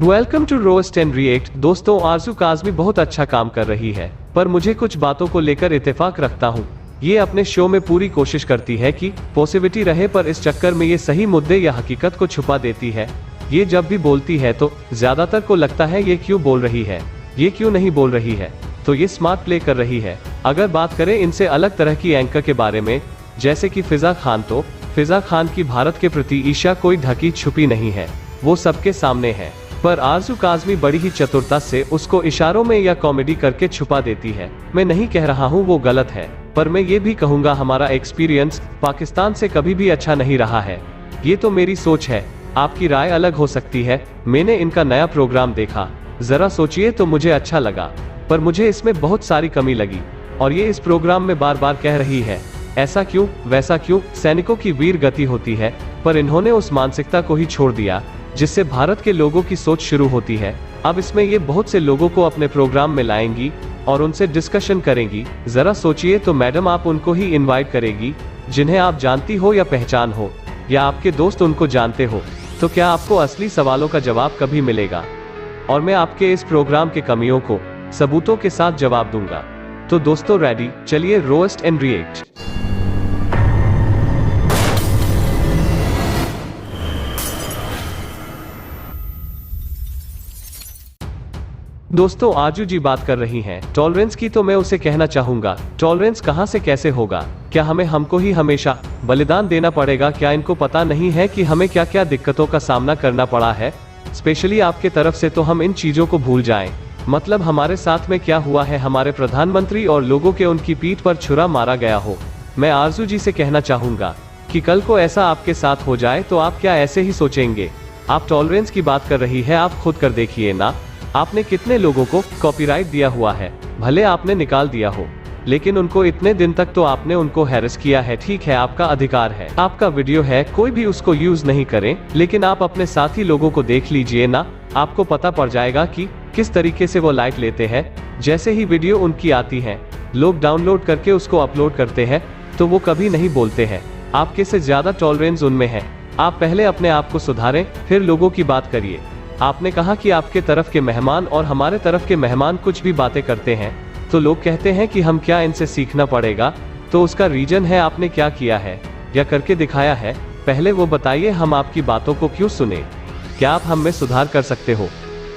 Welcome to roast and react. दोस्तों, आरजू काज़मी बहुत अच्छा काम कर रही है, पर मुझे कुछ बातों को लेकर इत्तेफाक रखता हूँ। ये अपने शो में पूरी कोशिश करती है कि पॉजिटिविटी रहे, पर इस चक्कर में ये सही मुद्दे या हकीकत को छुपा देती है। ये जब भी बोलती है तो ज्यादातर को लगता है ये क्यों बोल रही है, ये क्यों नहीं बोल रही है, तो ये स्मार्ट प्ले कर रही है। अगर बात करें इनसे अलग तरह की एंकर के बारे में, जैसे कि फिजा खान, तो फिजा खान की भारत के प्रति ईर्ष्या कोई ढकी छुपी नहीं है, वो सबके सामने है। पर आरजू काज़मी बड़ी ही चतुरता से उसको इशारों में या कॉमेडी करके छुपा देती है। मैं नहीं कह रहा हूँ वो गलत है, पर मैं ये भी कहूँगा हमारा एक्सपीरियंस पाकिस्तान से कभी भी अच्छा नहीं रहा है। ये तो मेरी सोच है, आपकी राय अलग हो सकती है। मैंने इनका नया प्रोग्राम देखा, जरा सोचिए, तो मुझे अच्छा लगा, पर मुझे इसमें बहुत सारी कमी लगी। और ये इस प्रोग्राम में बार बार कह रही है ऐसा क्यों, वैसा क्यों, सैनिकों की वीर गति होती है, पर इन्होंने उस मानसिकता को ही छोड़ दिया जिससे भारत के लोगों की सोच शुरू होती है। अब इसमें ये बहुत से लोगों को अपने प्रोग्राम में लाएंगी और उनसे डिस्कशन करेंगी। जरा सोचिए, तो मैडम आप उनको ही इनवाइट करेगी जिन्हें आप जानती हो या पहचान हो, या आपके दोस्त उनको जानते हो, तो क्या आपको असली सवालों का जवाब कभी मिलेगा? और मैं आपके इस प्रोग्राम के कमियों को सबूतों के साथ जवाब दूंगा। तो दोस्तों रेडी, चलिए रोस्ट एंड रिएक्ट। दोस्तों, आजू जी बात कर रही हैं टॉलरेंस की, तो मैं उसे कहना चाहूंगा टॉलरेंस कहां से कैसे होगा? क्या हमें हमको ही हमेशा बलिदान देना पड़ेगा? क्या इनको पता नहीं है कि हमें क्या क्या दिक्कतों का सामना करना पड़ा है, स्पेशली आपके तरफ से? तो हम इन चीजों को भूल जाएं। मतलब हमारे साथ में क्या हुआ है, हमारे प्रधानमंत्री और लोगों के उनकी पीठ पर छुरा मारा गया हो। मैं आरजू जी से कहना चाहूंगा कि कल को ऐसा आपके साथ हो जाए तो आप क्या ऐसे ही सोचेंगे? आप टॉलरेंस की बात कर रही है, आप खुद कर देखिए ना, आपने कितने लोगों को कॉपीराइट दिया हुआ है। भले आपने निकाल दिया हो, लेकिन उनको इतने दिन तक तो आपने उनको हैरेस किया है। ठीक है, आपका अधिकार है, आपका वीडियो है, कोई भी उसको यूज नहीं करे, लेकिन आप अपने साथी लोगों को देख लीजिए ना, आपको पता पड़ जाएगा कि किस तरीके से वो लाइक लेते हैं। जैसे ही वीडियो उनकी आती है, लोग डाउनलोड करके उसको अपलोड करते हैं, तो वो कभी नहीं बोलते हैं। आपके से ज्यादा टॉलरेंस उनमें है। आप पहले अपने आप को सुधारें, फिर लोगों की बात करिए। आपने कहा कि आपके तरफ के मेहमान और हमारे तरफ के मेहमान कुछ भी बातें करते हैं तो लोग कहते हैं कि हम क्या इनसे सीखना पड़ेगा। तो उसका रीजन है आपने क्या किया है या करके दिखाया है, पहले वो बताइए, हम आपकी बातों को क्यों सुने? क्या आप हम में सुधार कर सकते हो?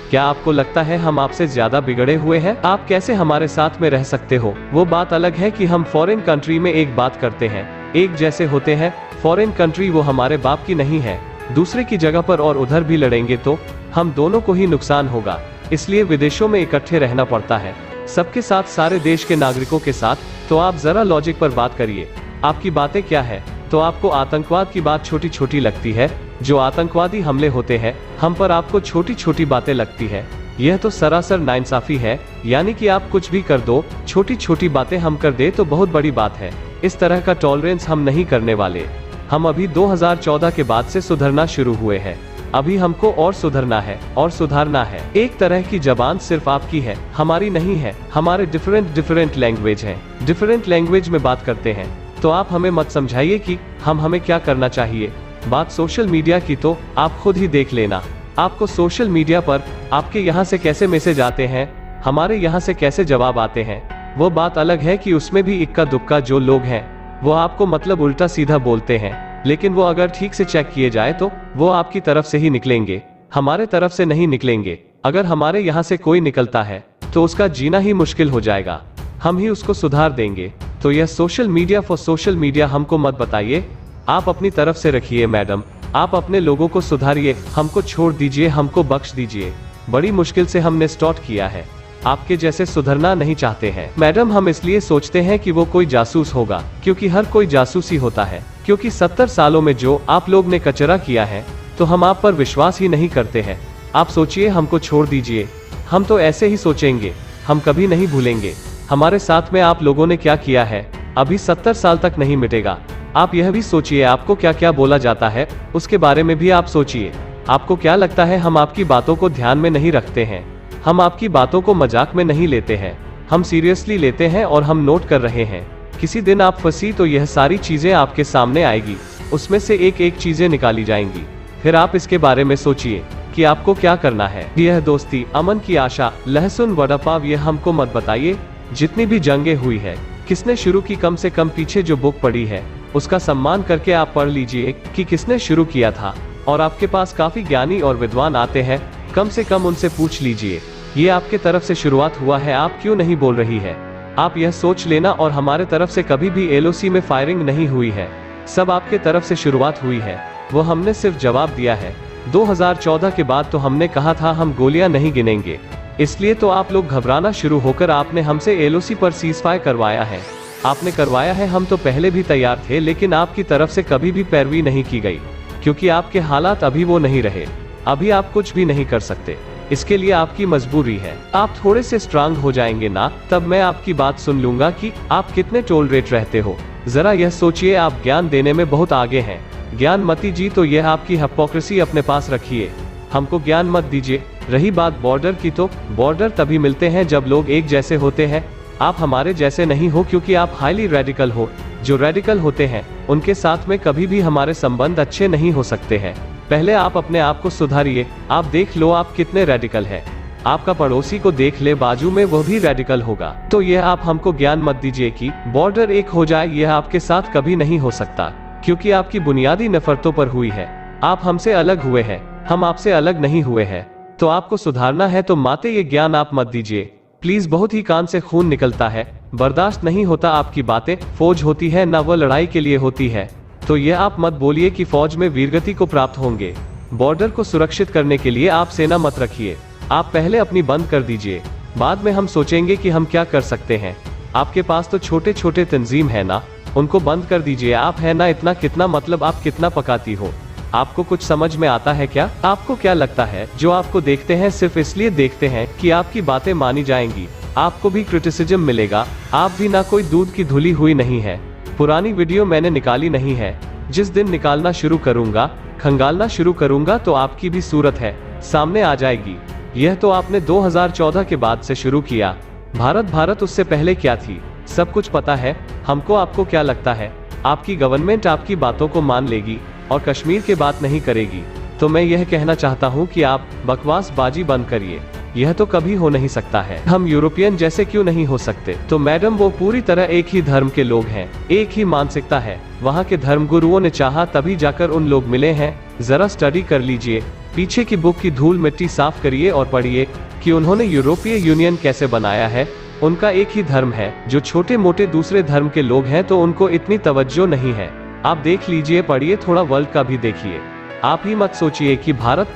क्या आपको लगता है हम आपसे ज्यादा बिगड़े हुए हैं? आप कैसे हमारे साथ में रह सकते हो? वो बात अलग है कि हम फॉरेन कंट्री में एक बात करते हैं, एक जैसे होते हैं। फॉरेन कंट्री वो हमारे बाप की नहीं है, दूसरे की जगह पर, और उधर भी लड़ेंगे तो हम दोनों को ही नुकसान होगा। इसलिए विदेशों में इकट्ठे रहना पड़ता है, सबके साथ, सारे देश के नागरिकों के साथ। तो आप जरा लॉजिक पर बात करिए, आपकी बातें क्या है? तो आपको आतंकवाद की बात छोटी छोटी लगती है, जो आतंकवादी हमले होते हैं हम पर, आपको छोटी छोटी बातें लगती है। यह तो सरासर नाइंसाफी है, यानी कि आप कुछ भी कर दो, छोटी छोटी बातें हम कर दे तो बहुत बड़ी बात है। इस तरह का टॉलरेंस हम नहीं करने वाले। हम अभी 2014 के बाद से सुधरना शुरू हुए हैं, अभी हमको और सुधरना है और सुधारना है। एक तरह की जबान सिर्फ आपकी है, हमारी नहीं है। हमारे डिफरेंट लैंग्वेज हैं, डिफरेंट लैंग्वेज में बात करते हैं। तो आप हमें मत समझाइए कि हमें क्या करना चाहिए। बात सोशल मीडिया की तो आप खुद ही देख लेना। आपको सोशल मीडिया पर आपके यहाँ से कैसे मैसेज आते हैं, हमारे यहाँ से कैसे जवाब आते हैं, वो बात अलग है कि उसमें भी इक्का दुक्का जो लोग हैं वो आपको मतलब उल्टा सीधा बोलते हैं, लेकिन वो अगर ठीक से चेक किए जाए तो वो आपकी तरफ से ही निकलेंगे, हमारे तरफ से नहीं निकलेंगे। अगर हमारे यहाँ से कोई निकलता है तो उसका जीना ही मुश्किल हो जाएगा, हम ही उसको सुधार देंगे। तो यह social media for social media हमको मत बताइए, आप अपनी तरफ से रखिए मैडम, आप अपने लोगों को सुधारिए, हमको छोड़ दीजिए, हमको बख्श दीजिए। बड़ी मुश्किल से हमने स्टार्ट किया है, आपके जैसे सुधरना नहीं चाहते हैं मैडम। हम इसलिए सोचते हैं कि वो कोई जासूस होगा, क्योंकि हर कोई जासूसी होता है, क्योंकि 70 सालों में जो आप लोग ने कचरा किया है, तो हम आप पर विश्वास ही नहीं करते हैं। आप सोचिए, हमको छोड़ दीजिए, हम तो ऐसे ही सोचेंगे, हम कभी नहीं भूलेंगे हमारे साथ में आप लोगों ने क्या किया है। अभी 70 साल तक नहीं मिटेगा। आप यह भी सोचिए, आपको क्या क्या बोला जाता है उसके बारे में भी आप सोचिए। आपको क्या लगता है हम आपकी बातों को ध्यान में नहीं रखते हैं? हम आपकी बातों को मजाक में नहीं लेते हैं, हम सीरियसली लेते हैं और हम नोट कर रहे हैं। किसी दिन आप फंसी तो यह सारी चीजें आपके सामने आएगी, उसमें से एक एक चीजें निकाली जाएंगी। फिर आप इसके बारे में सोचिए कि कि आपको क्या करना है। यह दोस्ती, अमन की आशा, लहसुन वड़ा पाव, ये हमको मत बताइए। जितनी भी जंगें हुई है, किसने शुरू की, कम से कम पीछे जो बुक पड़ी है उसका सम्मान करके आप पढ़ लीजिए कि किसने शुरू किया था। और आपके पास काफी ज्ञानी और विद्वान आते हैं, कम से कम उनसे पूछ लीजिए ये आपके तरफ से शुरुआत हुआ है, आप क्यों नहीं बोल रही है। आप यह सोच लेना, और हमारे तरफ से कभी भी एलओसी में फायरिंग नहीं हुई है, सब आपके तरफ से शुरुआत हुई है। वो हमने सिर्फ जवाब दिया है। 2014 के बाद तो हमने कहा था हम गोलियां नहीं गिनेंगे, इसलिए तो आप लोग घबराना शुरू होकर आपने हमसे एलओसी पर सीजफायर करवाया है। आपने करवाया है, हम तो पहले भी तैयार थे, लेकिन आपकी तरफ से कभी भी पैरवी नहीं की गई, क्योंकि आपके हालात अभी वो नहीं रहे। अभी आप कुछ भी नहीं कर सकते, इसके लिए आपकी मजबूरी है। आप थोड़े से स्ट्रांग हो जाएंगे ना, तब मैं आपकी बात सुन लूंगा कि आप कितने टॉलरेट रहते हो। जरा यह सोचिए, आप ज्ञान देने में बहुत आगे हैं। ज्ञान मती जी, तो यह आपकी हिपोक्रेसी अपने पास रखिए, हमको ज्ञान मत दीजिए। रही बात बॉर्डर की, तो बॉर्डर तभी मिलते हैं जब लोग एक जैसे होते हैं। आप हमारे जैसे नहीं हो, क्योंकि आप हाईली रेडिकल हो। जो रेडिकल होते हैं उनके साथ में कभी भी हमारे संबंध अच्छे नहीं हो सकते हैं। पहले आप अपने आप को सुधारिए। आप देख लो आप कितने रेडिकल हैं। आपका पड़ोसी को देख ले, बाजू में वह भी रेडिकल होगा। तो यह आप हमको ज्ञान मत दीजिए कि बॉर्डर एक हो जाए, यह आपके साथ कभी नहीं हो सकता, क्योंकि आपकी बुनियादी नफरतों पर हुई है। आप हमसे अलग हुए हैं, हम आपसे अलग नहीं हुए हैं। तो आपको सुधारना है, तो माते ये ज्ञान आप मत दीजिए प्लीज। बहुत ही कान से खून निकलता है, बर्दाश्त नहीं होता आपकी बातें। फौज होती है ना, वो लड़ाई के लिए होती है। तो ये आप मत बोलिए कि फौज में वीरगति को प्राप्त होंगे। बॉर्डर को सुरक्षित करने के लिए आप सेना मत रखिए। आप पहले अपनी बंद कर दीजिए, बाद में हम सोचेंगे कि हम क्या कर सकते हैं। आपके पास तो छोटे छोटे तंजीम है ना, उनको बंद कर दीजिए। आप है ना इतना, कितना मतलब आप कितना पकाती हो, आपको कुछ समझ में आता है क्या? आपको क्या लगता है जो आपको देखते हैं सिर्फ इसलिए देखते हैं कि आपकी बातें मानी जाएंगी? आपको भी क्रिटिसिज्म मिलेगा। आप भी ना कोई दूध की धुली हुई नहीं है। पुरानी वीडियो मैंने निकाली नहीं है, जिस दिन निकालना शुरू करूंगा, खंगालना शुरू करूंगा, तो आपकी भी सूरत है सामने आ जाएगी। यह तो आपने 2014 के बाद से शुरू किया। भारत उससे पहले क्या थी, सब कुछ पता है हमको। आपको क्या लगता है आपकी गवर्नमेंट आपकी बातों को मान लेगी और कश्मीर की बात नहीं करेगी? तो मैं यह कहना चाहता हूं कि आप बकवासबाजी बंद करिए। यह तो कभी हो नहीं सकता है। हम यूरोपियन जैसे क्यों नहीं हो सकते? तो मैडम, वो पूरी तरह एक ही धर्म के लोग हैं, एक ही मानसिकता है। वहाँ के धर्मगुरुओं ने चाहा तभी जाकर उन लोग मिले हैं। जरा स्टडी कर लीजिए, पीछे की बुक की धूल मिट्टी साफ करिए और पढ़िए कि उन्होंने यूरोपीय यूनियन कैसे बनाया है। उनका एक ही धर्म है। जो छोटे मोटे दूसरे धर्म के लोग हैं तो उनको इतनी तवज्जो नहीं है। आप देख लीजिए, पढ़िए, थोड़ा वर्ल्ड का भी देखिए। आप ही मत सोचिए कि भारत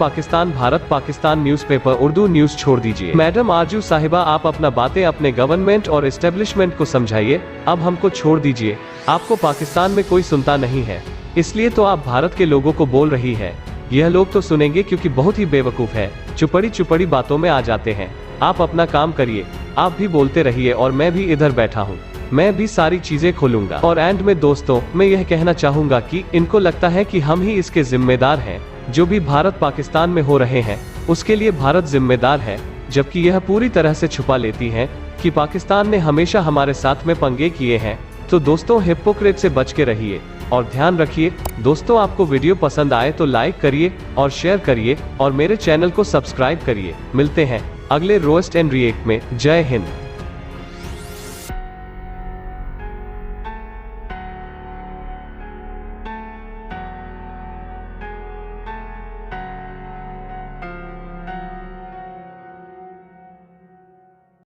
पाकिस्तान न्यूज़पेपर उर्दू न्यूज़ छोड़ दीजिए। मैडम आरजू साहिबा, आप अपना बातें अपने गवर्नमेंट और एस्टेब्लिशमेंट को समझाइए, अब हमको छोड़ दीजिए। आपको पाकिस्तान में कोई सुनता नहीं है, इसलिए तो आप भारत के लोगों को बोल रही है। यह लोग तो सुनेंगे क्योंकि बहुत ही बेवकूफ़ है, चुपड़ी बातों में आ जाते हैं। आप अपना काम करिए, आप भी बोलते रहिए और मैं भी इधर बैठा हूँ, मैं भी सारी चीजें खोलूंगा। और एंड में दोस्तों, मैं यह कहना चाहूंगा कि इनको लगता है कि हम ही इसके जिम्मेदार हैं। जो भी भारत पाकिस्तान में हो रहे हैं उसके लिए भारत जिम्मेदार है, जबकि यह पूरी तरह से छुपा लेती है कि पाकिस्तान ने हमेशा हमारे साथ में पंगे किए हैं। तो दोस्तों, हिपोक्रेट से बच के रहिए और ध्यान रखिए। दोस्तों, आपको वीडियो पसंद आए तो लाइक करिए और शेयर करिए और मेरे चैनल को सब्सक्राइब करिए। मिलते हैं अगले रोस्ट एंड रिएक्ट में। जय हिंद।